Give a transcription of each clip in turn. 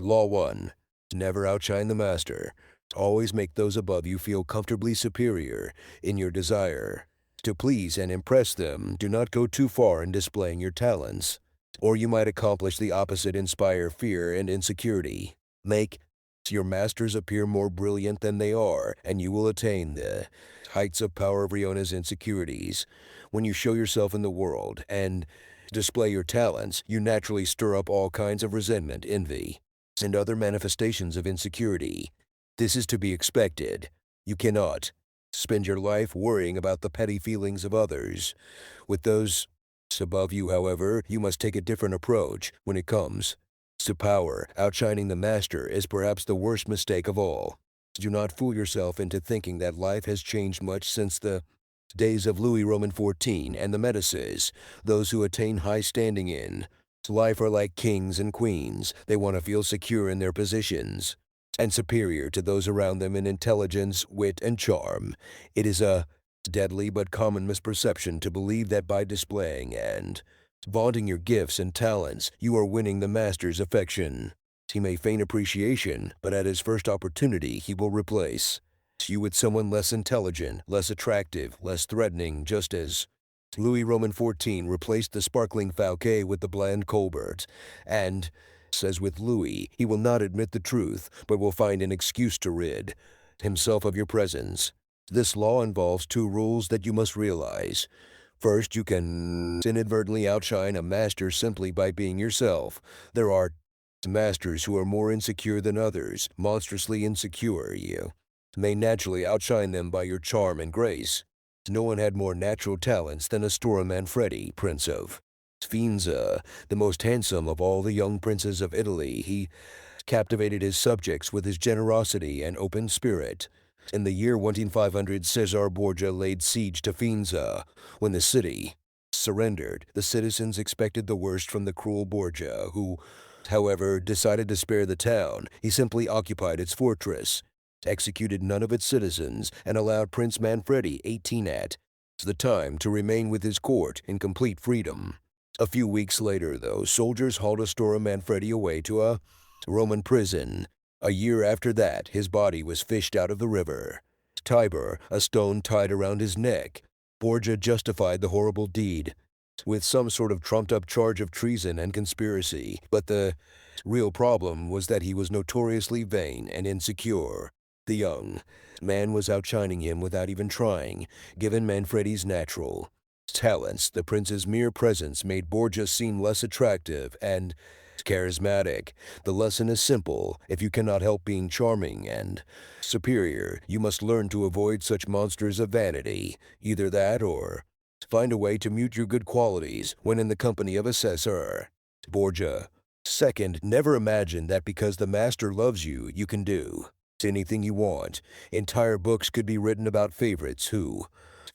Law 1. Never outshine the master. Always make those above you feel comfortably superior in your desire. To please and impress them, do not go too far in displaying your talents, or you might accomplish the opposite, inspire fear and insecurity. Make your masters appear more brilliant than they are, and you will attain the heights of power of Riona's insecurities. When you show yourself in the world and display your talents, you naturally stir up all kinds of resentment, envy, and other manifestations of insecurity. This is to be expected. You cannot spend your life worrying about the petty feelings of others. With those above you, however, you must take a different approach when it comes to power. Outshining the master is perhaps the worst mistake of all. Do not fool yourself into thinking that life has changed much since the days of Louis Roman XIV and the Medicis. Those who attain high standing in life are like kings and queens. They want to feel secure in their positions and superior to those around them in intelligence, wit, and charm. It is a deadly but common misperception to believe that by displaying and vaunting your gifts and talents, you are winning the master's affection. He may feign appreciation, but at his first opportunity he will replace you with someone less intelligent, less attractive, less threatening, just as Louis Roman XIV replaced the sparkling Fouquet with the bland Colbert, and says with Louis, he will not admit the truth, but will find an excuse to rid himself of your presence. This law involves two rules that you must realize. First, you can inadvertently outshine a master simply by being yourself. There are masters who are more insecure than others, monstrously insecure. You may naturally outshine them by your charm and grace. No one had more natural talents than Astora Manfredi, Prince of Faenza, the most handsome of all the young princes of Italy. He captivated his subjects with his generosity and open spirit. In the year 1500, Cesare Borgia laid siege to Faenza. When the city surrendered, the citizens expected the worst from the cruel Borgia, who, however, decided to spare the town. He simply occupied its fortress, executed none of its citizens, and allowed Prince Manfredi, 18 at the time, to remain with his court in complete freedom. A few weeks later, though, soldiers hauled Astora Manfredi away to a Roman prison. A year after that, his body was fished out of the river Tiber, a stone tied around his neck. Borgia justified the horrible deed with some sort of trumped-up charge of treason and conspiracy, but the real problem was that he was notoriously vain and insecure. The young man was outshining him without even trying. Given Manfredi's natural talents, the prince's mere presence made Borgia seem less attractive and charismatic. The lesson is simple. If you cannot help being charming and superior, you must learn to avoid such monsters of vanity. Either that or find a way to mute your good qualities when in the company of a Cesar Borgia. Second, never imagine that because the master loves you, you can do anything you want. Entire books could be written about favorites who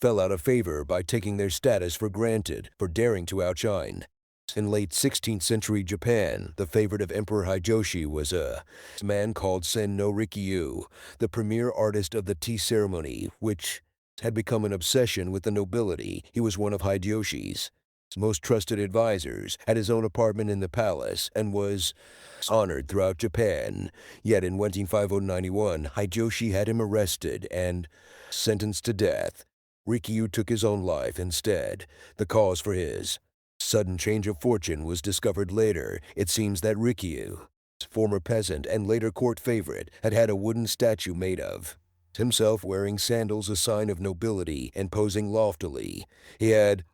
fell out of favor by taking their status for granted, for daring to outshine. In late 16th century Japan, the favorite of Emperor Hideyoshi was a man called Sen no Rikyu, the premier artist of the tea ceremony, which had become an obsession with the nobility. He was one of Hideyoshi's most trusted advisors, had his own apartment in the palace, and was honored throughout Japan. Yet in 1591, Hideyoshi had him arrested and sentenced to death. Rikyu took his own life instead. The cause for his sudden change of fortune was discovered later. It seems that Rikyu, former peasant and later court favorite, had had a wooden statue made of himself wearing sandals, a sign of nobility, and posing loftily. He had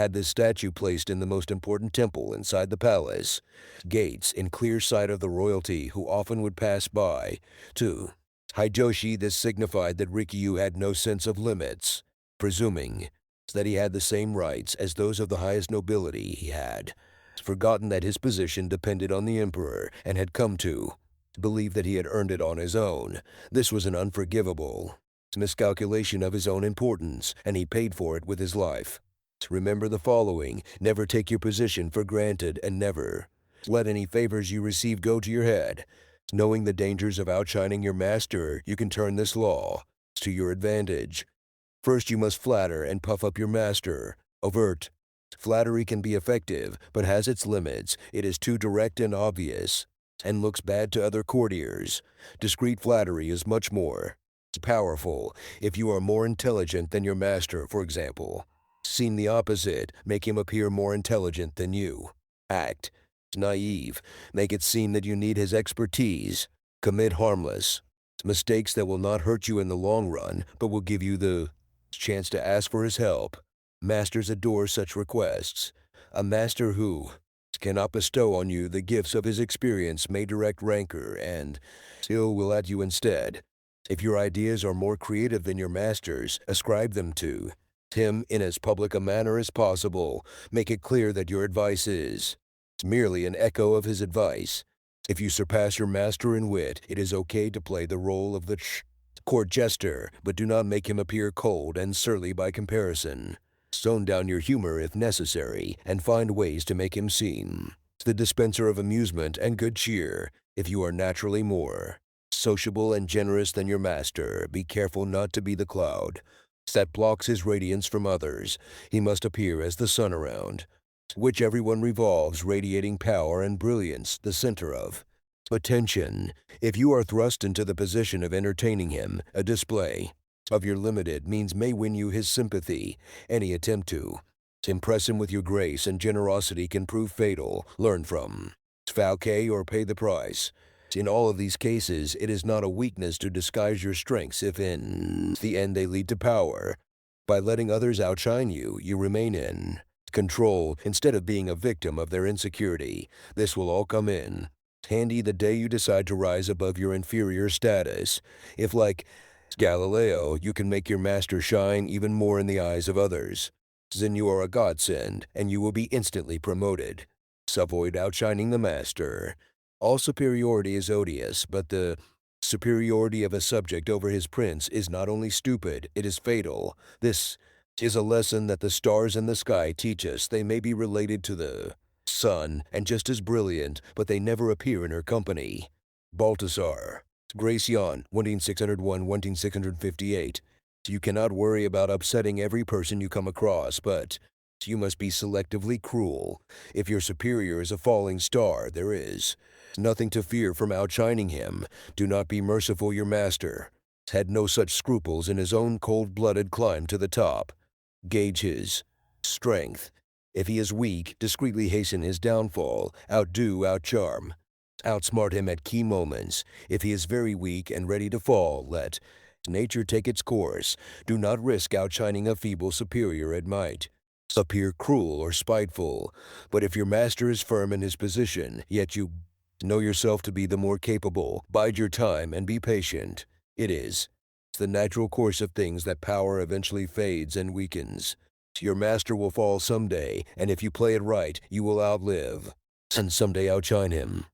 this statue placed in the most important temple inside the palace gates, in clear sight of the royalty who often would pass by. To Hideyoshi, this signified that Rikyu had no sense of limits, presuming that he had the same rights as those of the highest nobility. He had forgotten that his position depended on the emperor and had come to believe that he had earned it on his own. This was an unforgivable miscalculation of his own importance, and he paid for it with his life. Remember the following: never take your position for granted, and never let any favors you receive go to your head. Knowing the dangers of outshining your master, you can turn this law to your advantage. First, you must flatter and puff up your master. Overt flattery can be effective, but has its limits. It is too direct and obvious. and looks bad to other courtiers. Discreet flattery is much more powerful if you are more intelligent than your master, for example. Seem the opposite, make him appear more intelligent than you. Act naive, make it seem that you need his expertise. Commit harmless mistakes that will not hurt you in the long run, but will give you the chance to ask for his help. Masters adore such requests. A master who cannot bestow on you the gifts of his experience may direct rancor and ill will at you instead. If your ideas are more creative than your master's, ascribe them to him in as public a manner as possible. Make it clear that your advice is merely an echo of his advice. If you surpass your master in wit, it is okay to play the role of the court jester, but do not make him appear cold and surly by comparison. Tone down your humor if necessary, and find ways to make him seem the dispenser of amusement and good cheer. If you are naturally more sociable and generous than your master, be careful not to be the cloud that blocks his radiance from others. He must appear as the sun around which everyone revolves, radiating power and brilliance, the center of attention. If you are thrust into the position of entertaining him, a display of your limited means may win you his sympathy. Any attempt to impress him with your grace and generosity can prove fatal. Learn from Falke or pay the price. In all of these cases, it is not a weakness to disguise your strengths if in the end they lead to power. By letting others outshine you, you remain in control instead of being a victim of their insecurity. This will all come in handy the day you decide to rise above your inferior status. If, like Galileo, you can make your master shine even more in the eyes of others, then you are a godsend, and you will be instantly promoted. So avoid outshining the master. All superiority is odious, but the superiority of a subject over his prince is not only stupid, it is fatal. This is a lesson that the stars in the sky teach us. They may be related to the sun and just as brilliant, but they never appear in her company. Baltasar, Gracian, 18601-18658. You cannot worry about upsetting every person you come across, but you must be selectively cruel. If your superior is a falling star, there is nothing to fear from outshining him. Do not be merciful. Your master had no such scruples in his own cold-blooded climb to the top. Gauge his strength. If he is weak, discreetly hasten his downfall. Outdo, outcharm. Outsmart him at key moments. If he is very weak and ready to fall, let nature take its course. Do not risk outshining a feeble superior at might. Appear cruel or spiteful. But if your master is firm in his position, yet you know yourself to be the more capable, bide your time and be patient. It is the natural course of things that power eventually fades and weakens. Your master will fall someday, and if you play it right, you will outlive and someday outshine him.